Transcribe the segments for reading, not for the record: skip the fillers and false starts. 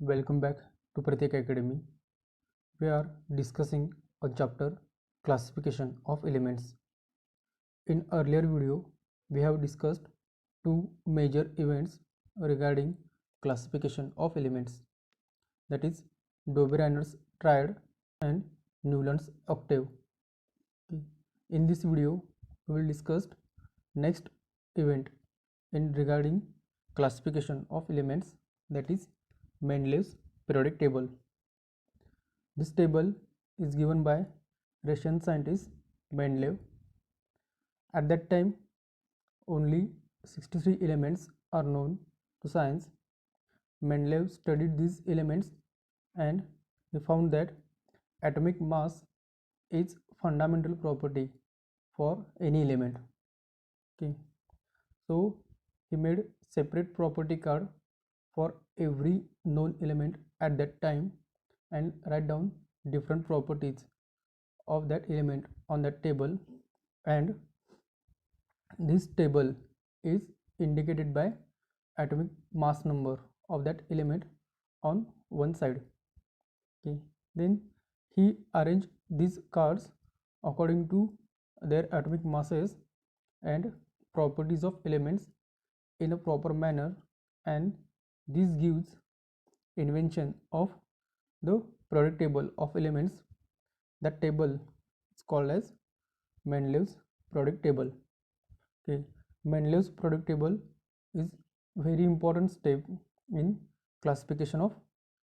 Welcome back to Pratik Academy. We are discussing a chapter classification of elements. In earlier video, we have discussed two major events regarding classification of elements, that is Doberanner's triad and Newland's octave. Okay. In this video, we will discuss next event in regarding classification of elements, that is Mendeleev's periodic table. This table is given by Russian scientist Mendeleev. At that time, only 63 elements are known to science. Mendeleev studied these elements and he found that atomic mass is fundamental property for any element. Okay, so he made separate property card for every known element at that time and write down different properties of that element on that table, and this table is indicated by atomic mass number of that element on one side. Okay, then he arranged these cards according to their atomic masses and properties of elements in a proper manner, and this gives invention of the periodic table of elements. That table is called as Mendeleev's periodic table. Okay, Mendeleev's periodic table is very important step in classification of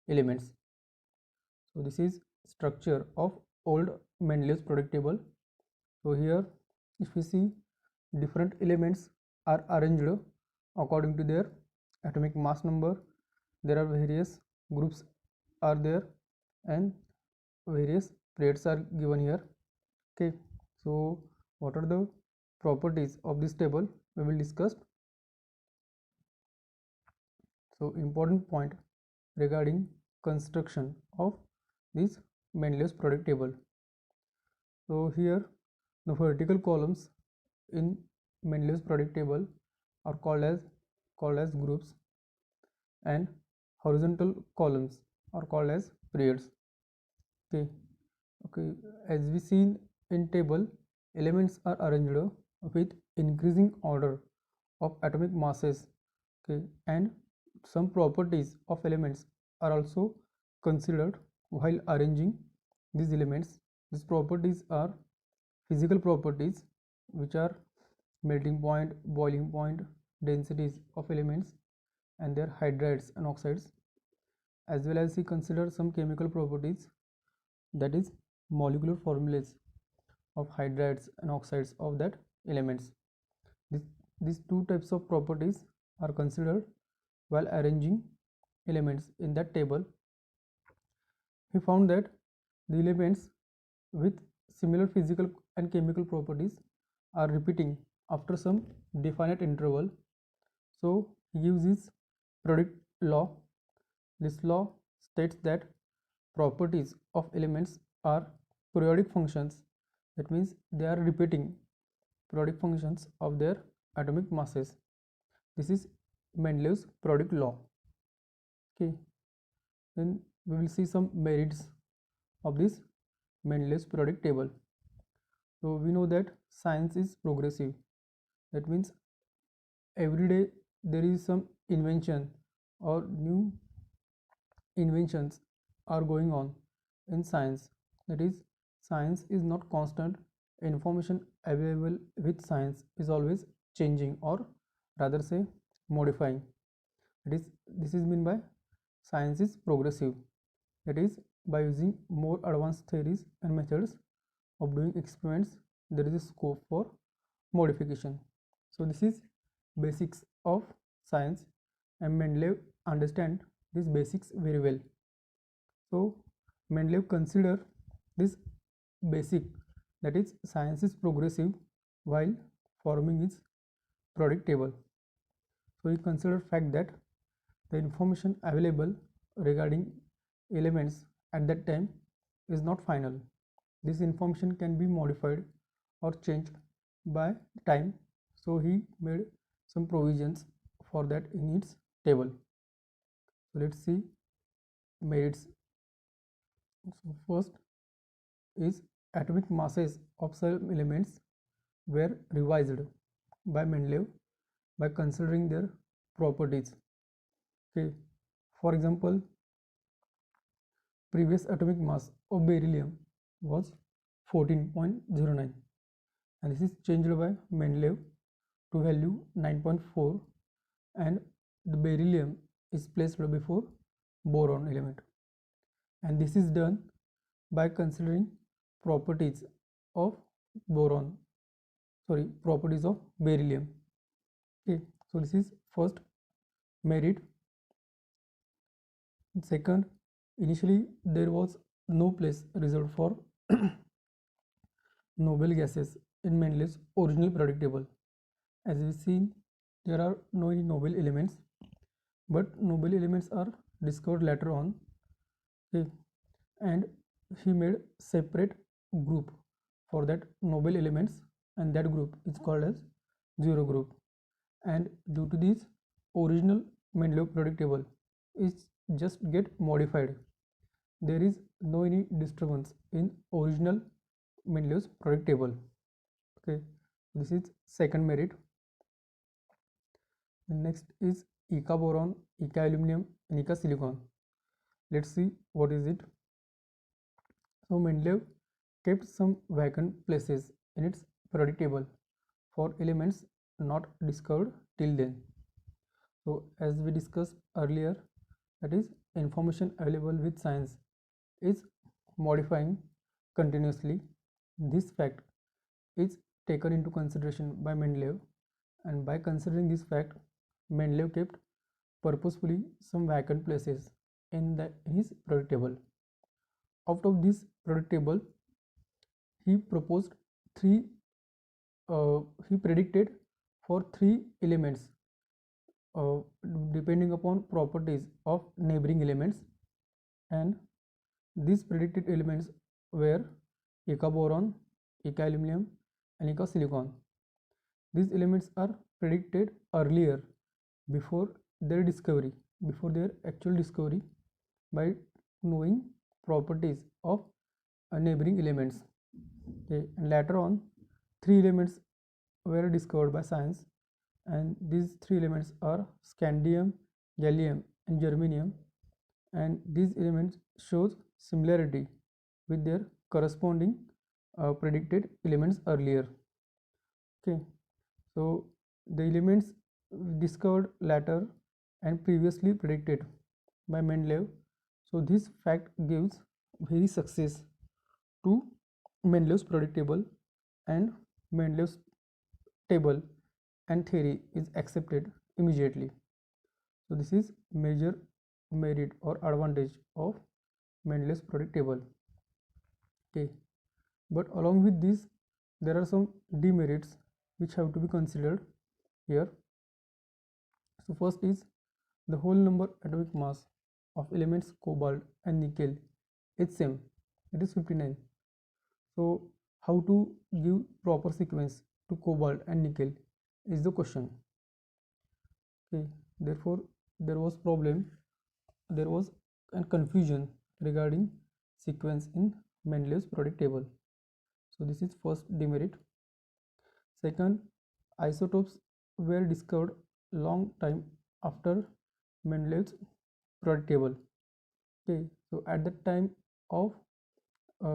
elements. So this is structure of old Mendeleev's periodic table. So here, if we see, different elements are arranged according to their atomic mass number. There are various groups are there and various plates are given here. Okay, so what are the properties of this table we will discuss. So important point regarding construction of this Mendeleev's periodic table. So here the vertical columns in Mendeleev's periodic table are called as groups, and horizontal columns are called as periods. Okay, as we seen in table, elements are arranged with increasing order of atomic masses. Okay, and some properties of elements are also considered while arranging these elements. These properties are physical properties, which are melting point, boiling point, densities of elements and their hydrides and oxides, as well as we consider some chemical properties, that is molecular formulas of hydrides and oxides of that elements. These two types of properties are considered while arranging elements in that table. He found that the elements with similar physical and chemical properties are repeating after some definite interval. So he uses periodic law. This law states that properties of elements are periodic functions. That means they are repeating periodic functions of their atomic masses. This is Mendeleev's periodic law. Okay, then we will see some merits of this Mendeleev's periodic table. So we know that science is progressive. That means every day there is some invention or new inventions are going on in science. That is, science is not constant. Information available with science is always changing, or rather say modifying. This is meant by science is progressive. That is, by using more advanced theories and methods of doing experiments, there is a scope for modification. So this is basics of science, and Mendeleev understand these basics very well. So Mendeleev consider this basic, that is science is progressive, while forming its periodic table. So he considered fact that the information available regarding elements at that time is not final. This information can be modified or changed by time. So he made some provisions for that in its table. So let's see merits. So first is atomic masses of some elements were revised by Mendeleev by considering their properties. Okay, for example, previous atomic mass of beryllium was 14.09 and this is changed by Mendeleev to value 9.4 and the beryllium is placed before boron element, and this is done by considering properties of boron, properties of beryllium. Okay, so this is first merit. Second, initially there was no place reserved for noble gases in Mendeleev's original periodic table. As we see, there are no noble elements, but noble elements are discovered later on. Okay, and he made separate group for that noble elements, and that group is called as zero group. And due to this, original Mendeleev periodic table is just get modified. There is no any disturbance in original Mendeleev's periodic table. Okay, this is second merit. And next is Eka boron, Eka aluminum, and Eka silicon. Let's see what is it. So Mendeleev kept some vacant places in its periodic table for elements not discovered till then. So as we discussed earlier, that is information available with science is modifying continuously. This fact is taken into consideration by Mendeleev, and by considering this fact, Mendeleev kept purposefully some vacant places in his periodic table. Out of this periodic table, he proposed three. He predicted for three elements uh, depending upon properties of neighboring elements, and these predicted elements were Eka boron, Eka aluminum, and Eka silicon. These elements are predicted earlier before their discovery, before their actual discovery, by knowing properties of neighboring elements. Okay, and later on, three elements were discovered by science, and these three elements are scandium, gallium, and germanium, and these elements shows similarity with their corresponding predicted elements earlier. Okay, so the elements discovered later and previously predicted by Mendeleev, so this fact gives very success to Mendeleev's periodic table, and Mendeleev's table and theory is accepted immediately. So this is major merit or advantage of Mendeleev's periodic table. Okay, but along with this, there are some demerits which have to be considered here. So first is the whole number atomic mass of elements cobalt and nickel is same, it is 59. So how to give proper sequence to cobalt and nickel is the question. Okay, therefore there was a confusion regarding sequence in Mendeleev's periodic table. So this is first demerit. Second, isotopes were discovered long time after Mendeleev's periodic table. Okay, so at the time of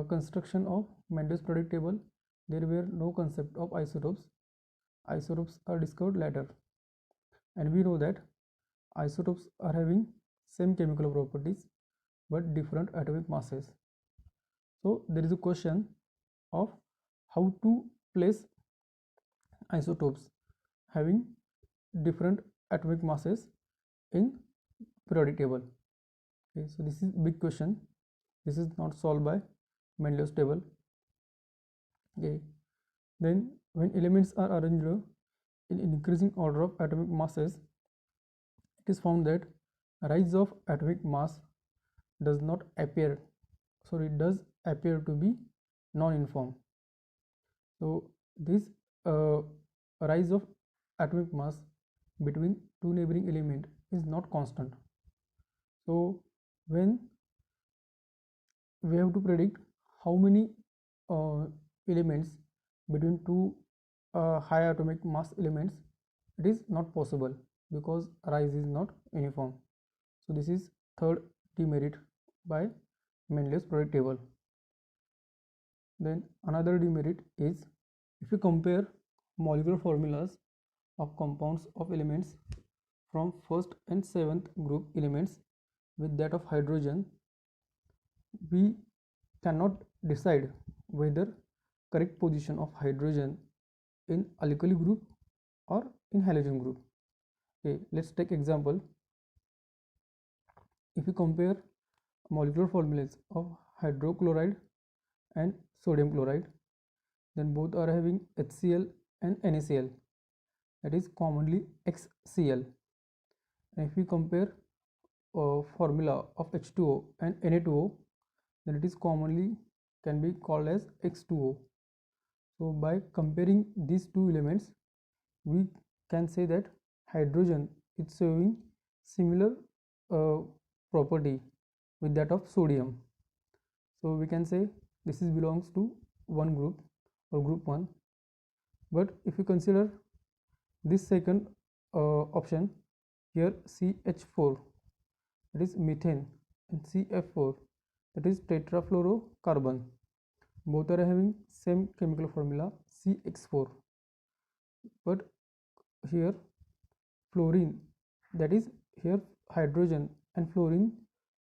construction of Mendeleev's periodic table, there were no concept of isotopes. Isotopes are discovered later, and we know that isotopes are having same chemical properties but different atomic masses. So there is a question of how to place isotopes having different atomic masses in periodic table. Okay, so this is big question. This is not solved by Mendeleev's table. Okay, then when elements are arranged in increasing order of atomic masses, it is found that rise of atomic mass does not appear, it does appear to be non-uniform. So this rise of atomic mass between two neighboring elements is not constant. So when we have to predict how many elements between two high atomic mass elements. It is not possible because rise is not uniform. So this is third demerit by Mendeleev's product table. Then another demerit is if you compare molecular formulas of compounds of elements from first and seventh group elements with that of hydrogen, we cannot decide whether correct position of hydrogen in alkali group or in halogen group. Okay, let's take example. If you compare molecular formulas of hydrochloride and sodium chloride, then both are having HCl and NaCl, that is commonly XCl. And if we compare formula of H2O and Na2O, then it is commonly can be called as X2O. So by comparing these two elements, we can say that hydrogen is showing similar uh, property with that of sodium. So we can say this is belongs to one group or group 1. But if you consider this second option here, CH4, that is methane, and CF4, that is tetrafluorocarbon, both are having same chemical formula CX4. But here fluorine, that is here hydrogen and fluorine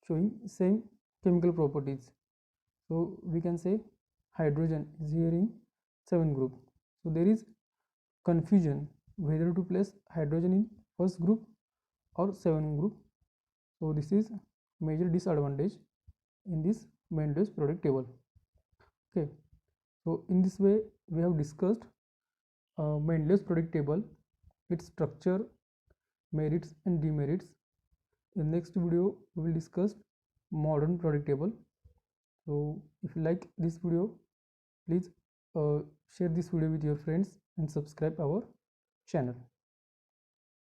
showing same chemical properties. So we can say hydrogen is here in 7 group. So there is confusion whether to place hydrogen in first group or 7 group. So this is major disadvantage in this Mendeleev's product table. Okay, so in this way we have discussed Mendeleev's product table, its structure, merits and demerits. In next video we will discuss modern product table. So if you like this video, please share this video with your friends and subscribe our channel.